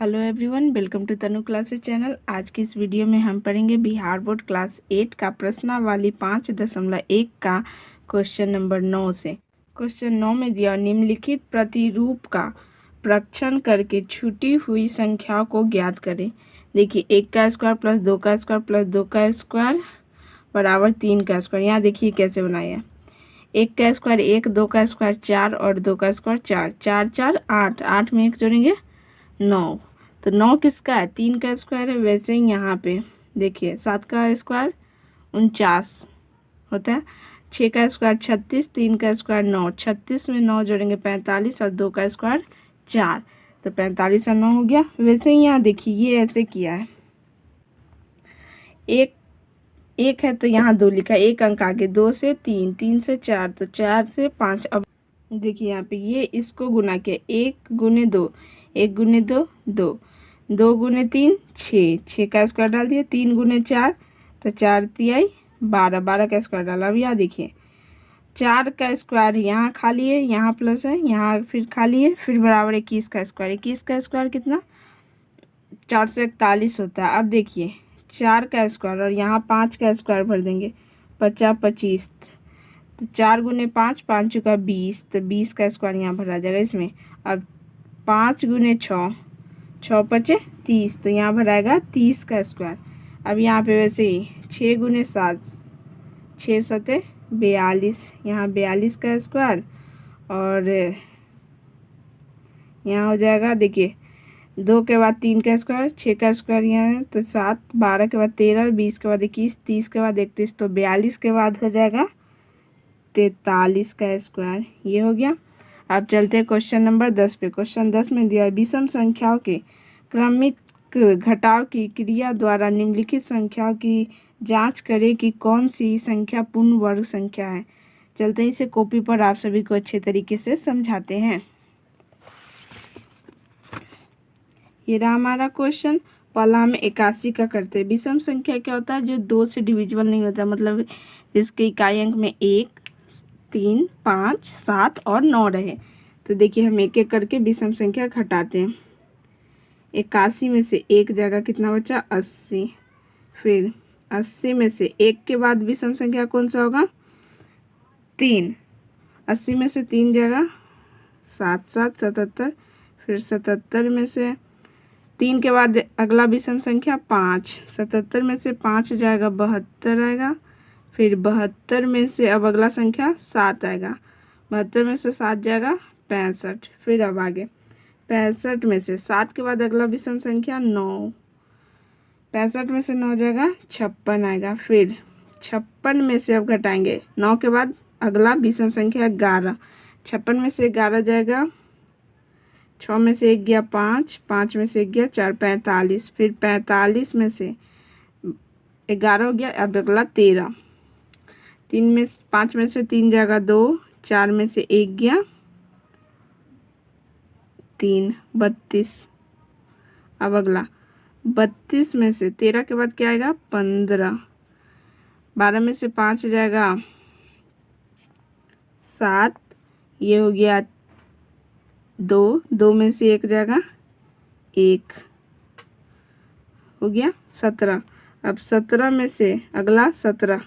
Hello everyone, welcome to Tanu classes channel. आज की इस वीडियो में हम पढ़ेंगे बिहार बोर्ड क्लास 8 का प्रश्नावली 5.1 का क्वेश्चन नंबर 9 से। क्वेश्चन 9 में दिया निम्नलिखित प्रतिरूप का प्रक्षण करके छूटी हुई संख्याओं को ज्ञात करें। देखिए 1 का स्क्वायर प्लस 2 का स्क्वायर प्लस 2 का स्क्वायर बराबर 3 का स्क्वायर। यहाँ देखिए कैसे बनाया। 1 का स्क्वायर 1, 2 का स्क्वायर 4 और 2 का स्क्वायर 4, 4 4 8, 8 में 1 जोड़ेंगे 9। तो 9 किसका है? 3 का स्क्वायर है। वैसे ही यहाँ पे देखिए 7 का स्क्वायर 49 होता है, 6 का स्क्वायर 36, 3 का स्क्वायर 9, 36 में 9 जोड़ेंगे 45 और 2 का स्क्वायर 4, तो 45 और 9 हो गया। वैसे ही यहाँ देखिए ये ऐसे किया है, एक है तो यहाँ 2 लिखा, एक अंक आगे, 2 से 3, 3 से 4, तो 4 से 5। अब देखिए यहाँ पे ये इसको गुना किया, 1 गुने 2, 1 गुने 2 2, 2 गुने 3 6, 6 का स्क्वायर डाल दिया, 3 गुने 4 तो 4 तिहाई 12, 12 का स्क्वायर डाला। अब यहाँ देखिए 4 का स्क्वायर यहाँ खाली है, यहाँ प्लस है, यहाँ फिर खाली है, फिर बराबर 21 का स्क्वायर। 21 का स्क्वायर कितना? 441 होता है। अब देखिए 4 का स्क्वायर और यहाँ 5 का स्क्वायर भर देंगे, 50 25, तो 4 गुने 5, 5 चुका 20, तो 20 का स्क्वायर यहाँ भरा जाएगा इसमें। अब 5 गुने 6, 6 पचे 30, तो यहाँ भराएगा 30 का स्क्वायर। अब यहाँ पे वैसे ही 6 गुने 7, 6 सते 42, यहाँ 42 का स्क्वायर और यहाँ हो जाएगा देखिए 2 के बाद 3 का स्क्वायर, 6 का स्क्वायर यहाँ है तो 7, 12 के बाद 13, 20 के बाद 21, 30 के बाद 31, तो 42 के बाद हो जाएगा 43 का स्क्वायर। ये हो गया। अब चलते हैं क्वेश्चन नंबर 10 पे। क्वेश्चन 10 में दिया है विषम संख्याओं के क्रमिक घटाव की क्रिया द्वारा निम्नलिखित संख्याओं की जांच करें कि कौन सी संख्या पूर्ण वर्ग संख्या है। चलते हैं इसे कॉपी पर आप सभी को अच्छे तरीके से समझाते हैं। ये रहा हमारा क्वेश्चन। पहला हम 81 का करते हैं। विषम संख्या क्या होता है? जो 2 से डिविजिबल नहीं होता, मतलब जिसके इकाई अंक में 1 3 5 7 और 9 रहे। तो देखिए हम एक एक करके विषम संख्या घटाते हैं। 81 में से एक जगह कितना बचा? 80। फिर 80 में से एक के बाद विषम संख्या कौन सा होगा? 3। 80 में से 3 जगह 7 7 77। फिर 77 में से 3 के बाद अगला विषम संख्या 5। 77 में से 5 जाएगा 72 आएगा। फिर 72 में से अब अगला संख्या 7 आएगा। 72 में से 7 जाएगा 65। फिर अब आगे 65 में से 7 के बाद अगला विषम संख्या 9। 65 में से 9 जाएगा 56 आएगा। फिर 56 में से अब घटाएंगे 9 के बाद अगला विषम संख्या 11। 56 में से 11 जाएगा, 6 में से 1 गया 5, 5 में से 1 गया 4, 45। फिर 45 में से 11 हो गया, अब अगला 13। 5 में से 3 जाएगा 2, 4 में से 1 गया 3, 32। अब अगला 32 में से 13 के बाद क्या आएगा? 15। 12 में से 5 जाएगा 7, ये हो गया 2, 2 में से 1 जाएगा 1, हो गया 17। अब 17 में से अगला 17,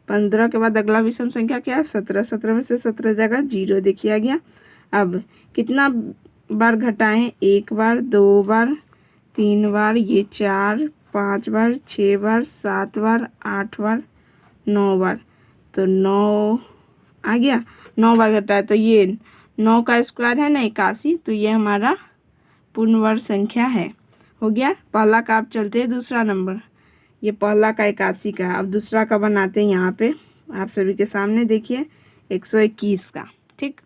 15 के बाद अगला विषम संख्या क्या है? 17। 17 में से 17 जाएगा 0, देखिए आ गया। अब कितना बार घटाएं? 1 बार, 2 बार, 3 बार, ये 4, 5 बार, 6 बार, 7 बार, 8 बार, 9 बार, तो 9 आ गया। 9 बार घटाए तो ये 9 का स्क्वायर है ना 81, तो ये हमारा पूर्ण वर्ग संख्या है। हो गया पहला का। आप चलते हैं दूसरा नंबर। ये पहला का 81 का है। अब दूसरा का बनाते हैं यहाँ पे आप सभी के सामने। देखिए 121 का। ठीक,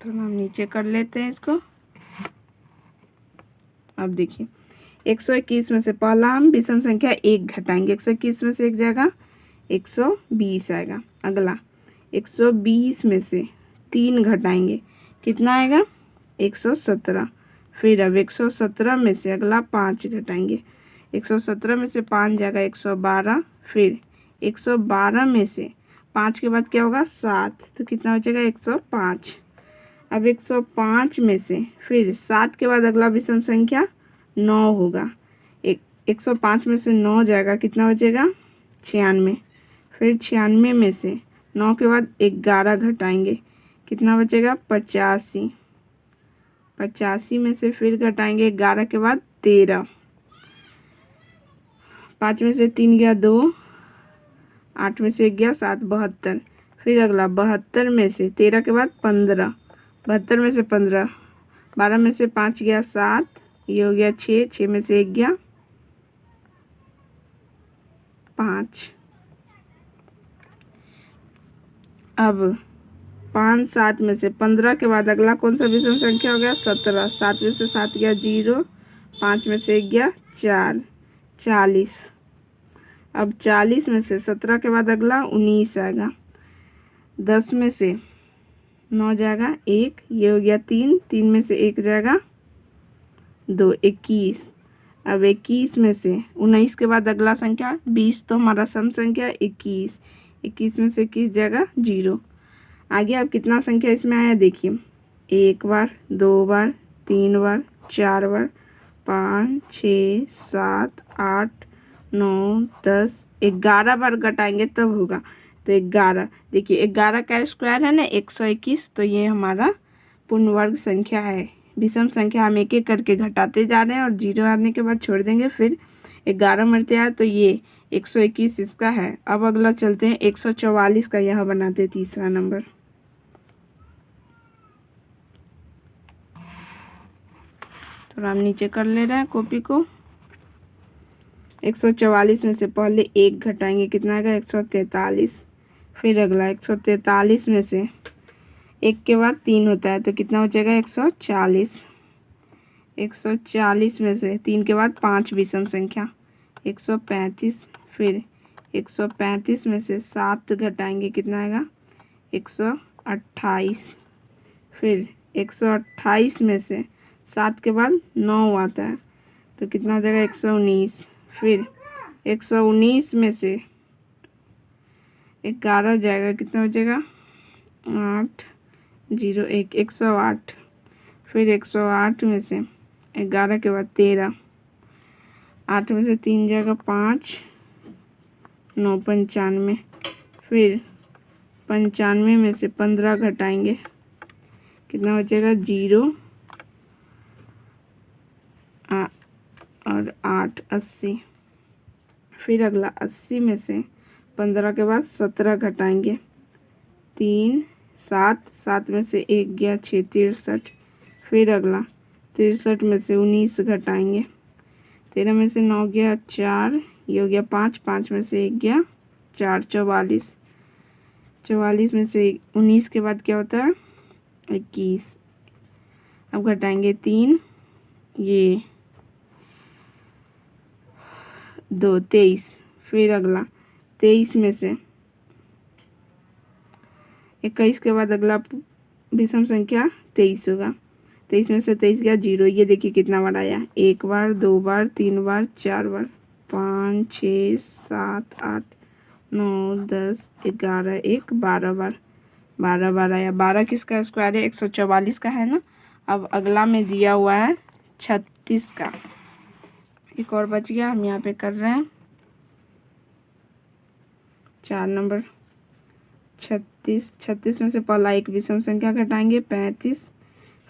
तो हम नीचे कर लेते हैं इसको। अब देखिए 121 में से पहला हम विषम संख्या 1 घटाएंगे। 121 में से 1 जाएगा 120 आएगा। अगला 120 में से 3 घटाएंगे, कितना आएगा? 117। फिर अब 117 में से अगला 5 घटाएंगे। 117 में से 5 जाएगा 112। फिर 112 में से 5 के बाद क्या होगा? 7, तो कितना बचेगा? 105। अब 105 में से फिर 7 के बाद अगला विषम संख्या 9 होगा। 105 में से 9 जाएगा, कितना बचेगा 96। फिर 96 में से 9 के बाद 11 घटाएंगे, कितना बचेगा 85। 85 में से फिर घटाएंगे 11 के बाद 13। 5 में से 3 गया 2, 8 में से 1 गया 7, 72। फिर अगला 72 में से 13 के बाद 15, 72 में से 15, 12 में से 5 गया 7, ये हो गया 6, 6 में से 1 गया 5। अब 5, 7 में से 15 के बाद अगला कौन सा विषम संख्या हो गया 17, 7 में से 7 गया 0, 5 में से 1 गया 4, 40। अब 40 में से 17 के बाद अगला 19 आएगा। 10 में से 9 जाएगा 1, ये हो गया 3, 3 में से 1 जाएगा 2, 21। अब 21 में से 19 के बाद अगला संख्या 20, तो हमारा सम संख्या 21। 21 में से 21 जाएगा 0। आगे अब कितना संख्या इसमें आया देखिए, 1 बार, 2 बार, 3 बार, 4 बार, 5, 6, 7, 8, 9, 10, 11 बार घटाएंगे तब होगा। तो 11, देखिए 11 का स्क्वायर है ना 121, तो ये हमारा पूर्ण वर्ग संख्या है। विषम संख्या हम एक एक करके घटाते जा रहे हैं और 0 आने के बाद छोड़ देंगे। फिर 11 मरते आए तो ये 121 इसका है। अब अगला चलते हैं 144 का, यह बनाते हैं तीसरा नंबर। थोड़ा हम नीचे कर ले रहे हैं कॉपी को। 144 में से पहले 1 घटाएंगे, कितना आएगा 143। फिर अगला 143 में से 1 के बाद 3 होता है तो कितना हो जाएगा 140। 140 में से 3 के बाद 5 विषम संख्या 135। फिर 135 में से 7 घटाएंगे, कितना आएगा 128। फिर 128 में से 7 के बाद 9 आता है तो कितना हो जाएगा 119। फिर 119 में से 11 जाएगा, कितना हो जाएगा 8, 0, 1, 108। फिर 108 में से 11 के बाद 13, 8 में से 3 जाएगा 5, 9, 95। फिर 95 में से 15 घटाएंगे, कितना हो जाएगा 0 और 8, 80। फिर अगला 80 में से 15 के बाद 17 घटाएंगे, 3, 7, 7 में से 1 गया 6, 63। फिर अगला 63 में से 19 घटाएंगे, 13 में से 9 गया 4, ये हो गया 5, 5 में से 1 गया 4, 44। 44 में से 19 के बाद क्या होता है 21। अब घटाएंगे 3, ये 2, 23। फिर अगला 23 में से 21 के बाद अगला विषम संख्या 23 होगा। 23 में से 23 गया 0, ये देखिए कितना बार आया, 1 बार, 2 बार, 3 बार, 4 बार, 5, 6, 7, 8, 9, 10, 11, 1, 12 बार, 12 बार आया। 12 किसका स्क्वायर है 144 का है ना। अब अगला में दिया हुआ है 36 का, एक और बच गया, हम यहाँ पे कर रहे हैं 4 नंबर 36। 36 में से पहला एक विषम संख्या घटाएंगे 35।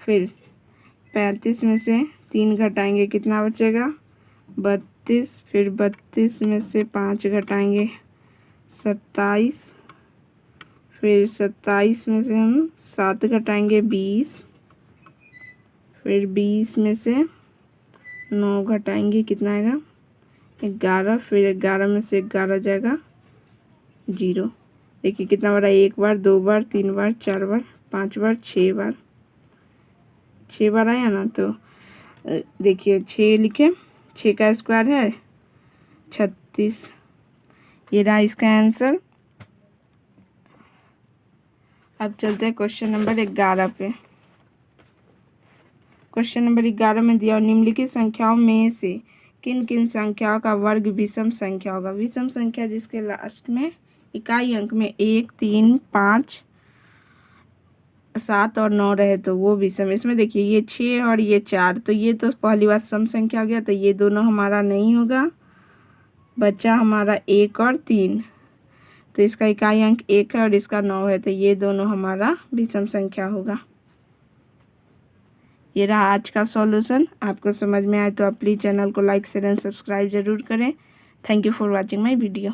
फिर 35 में से 3 घटाएंगे, कितना बचेगा 32। फिर 32 में से 5 घटाएंगे 27। फिर 27 में से हम 7 घटाएंगे 20। फिर 20 में से 9 घटाएंगे, कितना आएगा 11। फिर 11 में से 11 जाएगा 0। देखिए कितना बार, 1 बार, 2 बार, 3 बार, 4 बार, 5 बार, 6 बार, 6 बार आया ना। तो देखिए 6 लिखे, 6 का स्क्वायर है 36, ये रहा इसका आंसर। अब चलते हैं क्वेश्चन नंबर 11 पे। क्वेश्चन नंबर 11 में दिया निम्नलिखित संख्याओं में से किन किन संख्याओं का वर्ग विषम संख्या होगा। विषम संख्या जिसके लास्ट में इकाई अंक में 1, 3, 5, 7 और 9 रहे तो वो विषम। इसमें देखिए ये 6 और ये 4, तो ये तो पहली बात सम संख्या हो गया, तो ये दोनों हमारा नहीं होगा। बचा हमारा 1 और 3, तो इसका इकाई अंक 1 है और इसका 9 है, तो ये दोनों हमारा विषम संख्या होगा। ये रहा आज का सॉल्यूशन। आपको समझ में आए तो आप प्लीज़ चैनल को लाइक शेयर एंड सब्सक्राइब जरूर करें। Thank you for watching my video.